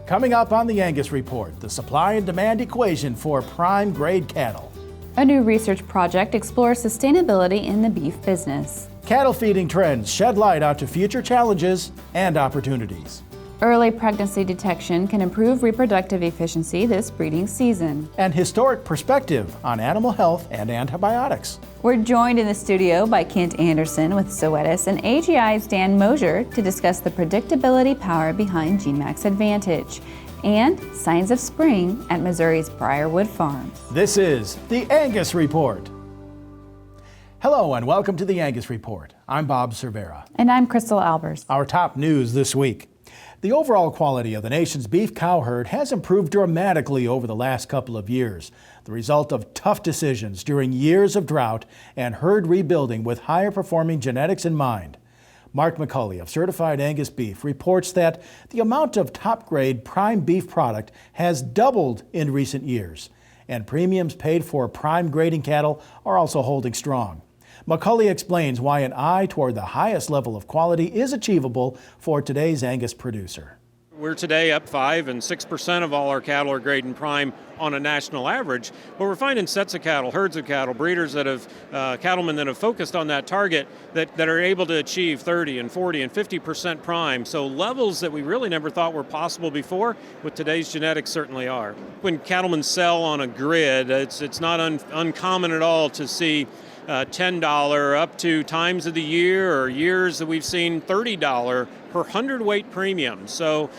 Coming up on the Angus Report, the supply and demand equation for prime grade cattle. A new research project explores sustainability in the beef business. Cattle feeding trends shed light onto future challenges and opportunities. Early pregnancy detection can improve reproductive efficiency this breeding season. And historic perspective on animal health and antibiotics. We're joined in the studio by Kent Anderson with Zoetis and AGI's Dan Mosier to discuss the predictability power behind GeneMax Advantage and signs of spring at Missouri's Briarwood Farms. This is the Angus Report. Hello and welcome to the Angus Report. I'm Bob Cervera. And I'm Crystal Albers. Our top news this week. The overall quality of the nation's beef cow herd has improved dramatically over the last couple of years, the result of tough decisions during years of drought and herd rebuilding with higher performing genetics in mind. Mark McCulley of Certified Angus Beef reports that the amount of top-grade prime beef product has doubled in recent years, and premiums paid for prime grading cattle are also holding strong. McCulley explains why an eye toward the highest level of quality is achievable for today's Angus producer. We're today up 5 and 6% of all our cattle are grading prime on a national average, but we're finding sets of cattle, herds of cattle, breeders that have, cattlemen that have focused on that target that are able to achieve 30 and 40 and 50% prime. So levels that we really never thought were possible before, with today's genetics certainly are. When cattlemen sell on a grid, it's not uncommon at all to see $10 up to times of the year or years that we've seen $30 per hundredweight premium. So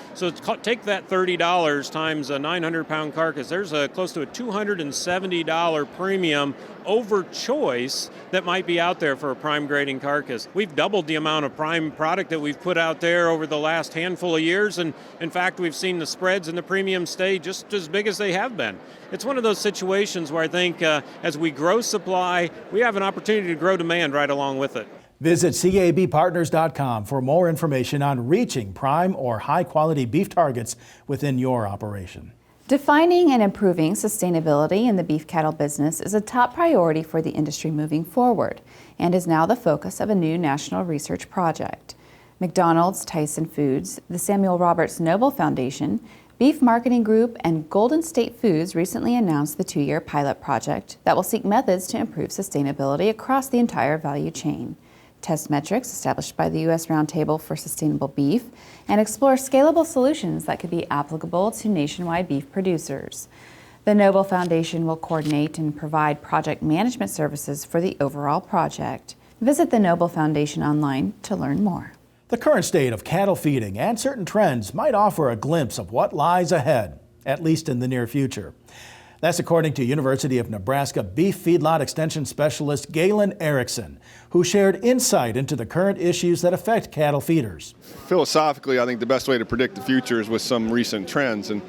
take that $30 times a 900-pound carcass. There's close to a $270 premium over choice that might be out there for a prime grading carcass. We've doubled the amount of prime product that we've put out there over the last handful of years, and in fact we've seen the spreads and the premiums stay just as big as they have been. It's one of those situations where I think as we grow supply, we have an opportunity to grow demand right along with it. Visit cabpartners.com for more information on reaching prime or high-quality beef targets within your operation. Defining and improving sustainability in the beef cattle business is a top priority for the industry moving forward and is now the focus of a new national research project. McDonald's, Tyson Foods, the Samuel Roberts Noble Foundation, Beef Marketing Group, and Golden State Foods recently announced the 2-year pilot project that will seek methods to improve sustainability across the entire value chain, test metrics established by the U.S. Roundtable for Sustainable Beef, and explore scalable solutions that could be applicable to nationwide beef producers. The Noble Foundation will coordinate and provide project management services for the overall project. Visit the Noble Foundation online to learn more. The current state of cattle feeding and certain trends might offer a glimpse of what lies ahead, at least in the near future. That's according to University of Nebraska Beef Feedlot Extension Specialist Galen Erickson, who shared insight into the current issues that affect cattle feeders. Philosophically, I think the best way to predict the future is with some recent trends. And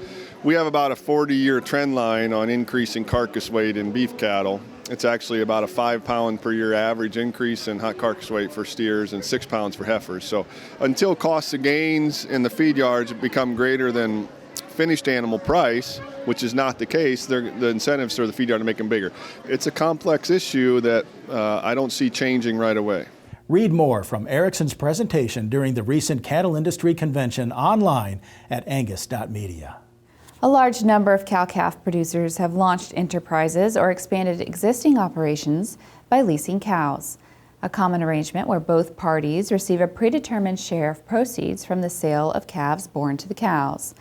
we have about a 40-year trend line on increasing carcass weight in beef cattle. It's actually about a 5-pound per year average increase in hot carcass weight for steers and 6 pounds for heifers. So until costs of gains in the feed yards become greater than finished animal price, which is not the case, the incentives for the feed yard to make them bigger. It's a complex issue that I don't see changing right away. Read more from Erickson's presentation during the recent Cattle Industry Convention online at angus.media. A large number of cow-calf producers have launched enterprises or expanded existing operations by leasing cows, a common arrangement where both parties receive a predetermined share of proceeds from the sale of calves born to the cows.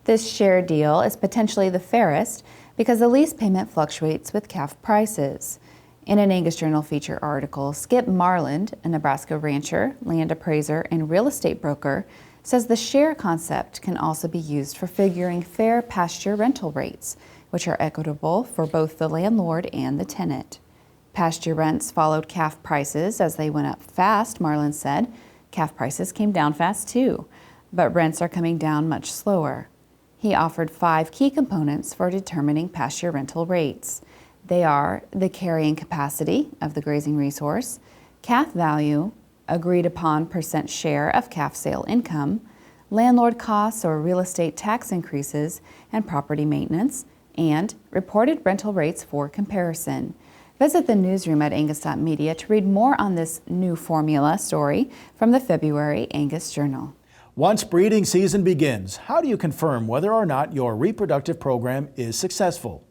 This share deal is potentially the fairest because the lease payment fluctuates with calf prices. In an Angus Journal feature article, Skip Marland, a Nebraska rancher, land appraiser, and real estate broker, says the share concept can also be used for figuring fair pasture rental rates, which are equitable for both the landlord and the tenant. Pasture rents followed calf prices as they went up fast, Marland said. Calf prices came down fast too, but rents are coming down much slower. He offered 5 key components for determining pasture rental rates. They are the carrying capacity of the grazing resource, calf value, agreed upon percent share of calf sale income, landlord costs or real estate tax increases and property maintenance, and reported rental rates for comparison. Visit the newsroom at angus.media to read more on this new formula story from the February Angus Journal. Once breeding season begins, how do you confirm whether or not your reproductive program is successful?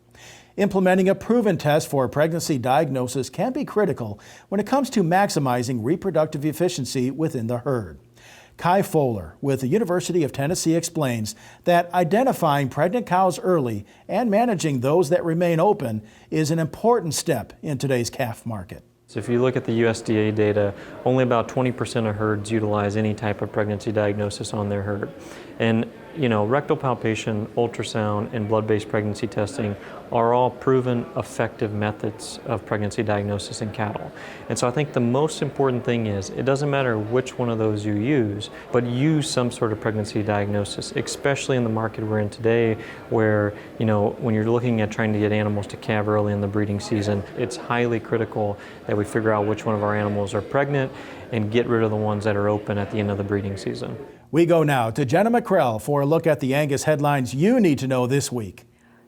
Implementing a proven test for pregnancy diagnosis can be critical when it comes to maximizing reproductive efficiency within the herd. Kai Fowler with the University of Tennessee explains that identifying pregnant cows early and managing those that remain open is an important step in today's calf market. So if you look at the USDA data, only about 20% of herds utilize any type of pregnancy diagnosis on their herd. And rectal palpation, ultrasound, and blood-based pregnancy testing are all proven effective methods of pregnancy diagnosis in cattle. And so I think the most important thing is it doesn't matter which one of those you use, but use some sort of pregnancy diagnosis, especially in the market we're in today where, when you're looking at trying to get animals to calve early in the breeding season, it's highly critical that we figure out which one of our animals are pregnant and get rid of the ones that are open at the end of the breeding season. We go now to Jenna McCrell for a look at the Angus headlines you need to know this week.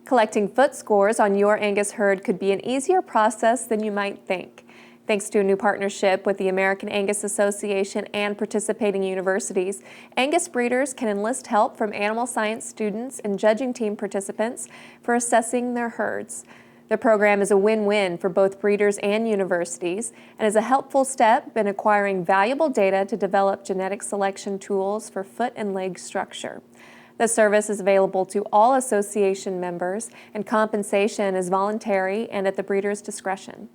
Collecting foot scores on your Angus herd could be an easier process than you might think. Thanks to a new partnership with the American Angus Association and participating universities, Angus breeders can enlist help from animal science students and judging team participants for assessing their herds. The program is a win-win for both breeders and universities and is a helpful step in acquiring valuable data to develop genetic selection tools for foot and leg structure. The service is available to all association members, and compensation is voluntary and at the breeder's discretion.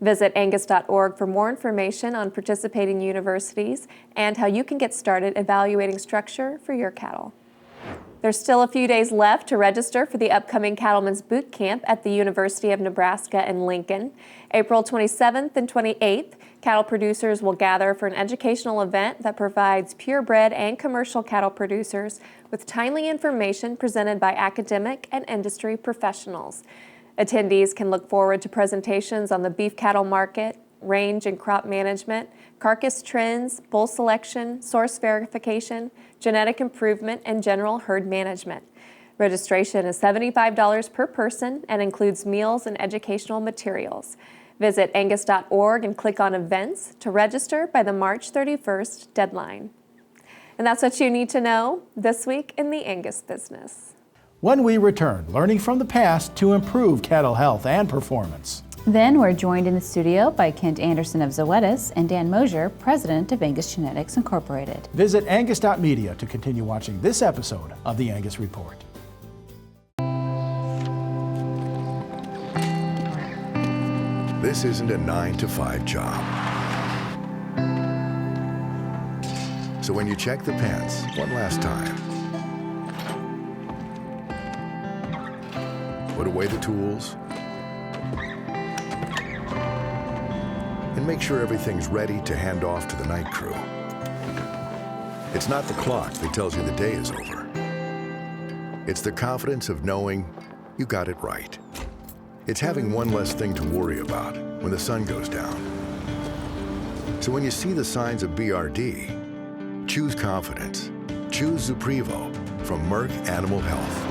Visit angus.org for more information on participating universities and how you can get started evaluating structure for your cattle. There's still a few days left to register for the upcoming Cattlemen's Boot Camp at the University of Nebraska in Lincoln. April 27th and 28th, cattle producers will gather for an educational event that provides purebred and commercial cattle producers with timely information presented by academic and industry professionals. Attendees can look forward to presentations on the beef cattle market, range and crop management, carcass trends, bull selection, source verification, genetic improvement, and general herd management. Registration is $75 per person and includes meals and educational materials. Visit angus.org and click on events to register by the March 31st deadline. And that's what you need to know this week in the Angus business. When we return, learning from the past to improve cattle health and performance. Then we're joined in the studio by Kent Anderson of Zoetis and Dan Mosier, president of Angus Genetics Incorporated. Visit angus.media to continue watching this episode of the Angus Report. This isn't a 9-to-5 job. So when you check the pens one last time, put away the tools, and make sure everything's ready to hand off to the night crew. It's not the clock that tells you the day is over. It's the confidence of knowing you got it right. It's having one less thing to worry about when the sun goes down. So when you see the signs of BRD, choose confidence. Choose Zuprevo from Merck Animal Health.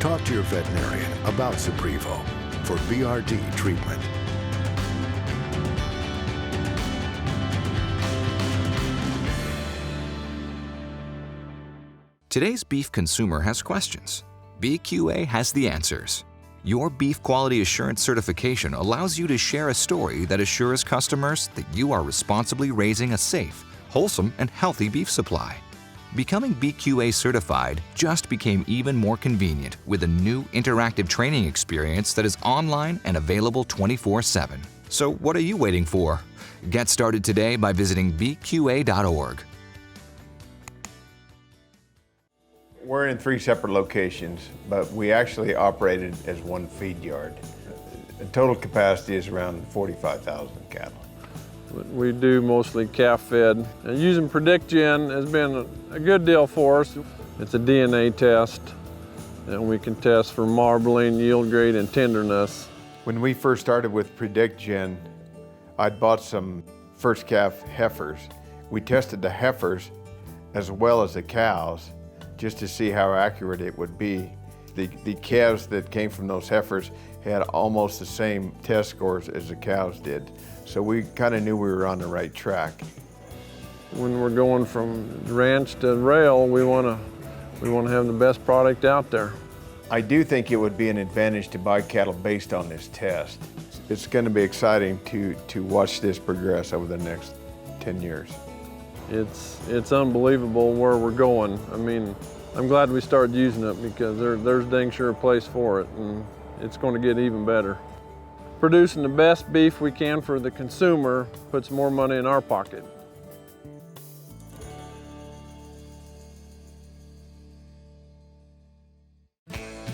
Talk to your veterinarian about Zuprevo for BRD treatment. Today's beef consumer has questions. BQA has the answers. Your beef quality assurance certification allows you to share a story that assures customers that you are responsibly raising a safe, wholesome, and healthy beef supply. Becoming BQA certified just became even more convenient with a new interactive training experience that is online and available 24/7. So what are you waiting for? Get started today by visiting bqa.org. We're in 3 separate locations, but we actually operated as one feed yard. The total capacity is around 45,000 cattle. We do mostly calf fed. And using PredictGen has been a good deal for us. It's a DNA test, and we can test for marbling, yield grade, and tenderness. When we first started with PredictGen, I'd bought some first calf heifers. We tested the heifers as well as the cows just to see how accurate it would be. The calves that came from those heifers had almost the same test scores as the cows did. So we kind of knew we were on the right track. When we're going from ranch to rail, we want to have the best product out there. I do think it would be an advantage to buy cattle based on this test. It's going to be exciting to watch this progress over the next 10 years. It's unbelievable where we're going. I mean, I'm glad we started using it because there's dang sure a place for it, and it's going to get even better. Producing the best beef we can for the consumer puts more money in our pocket.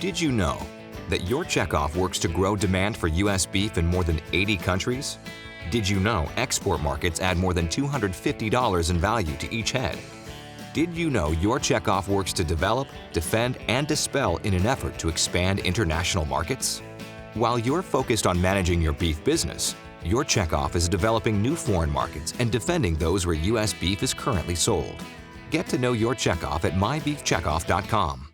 Did you know that your checkoff works to grow demand for U.S. beef in more than 80 countries? Did you know export markets add more than $250 in value to each head? Did you know your checkoff works to develop, defend, and dispel in an effort to expand international markets? While you're focused on managing your beef business, your checkoff is developing new foreign markets and defending those where U.S. beef is currently sold. Get to know your checkoff at mybeefcheckoff.com.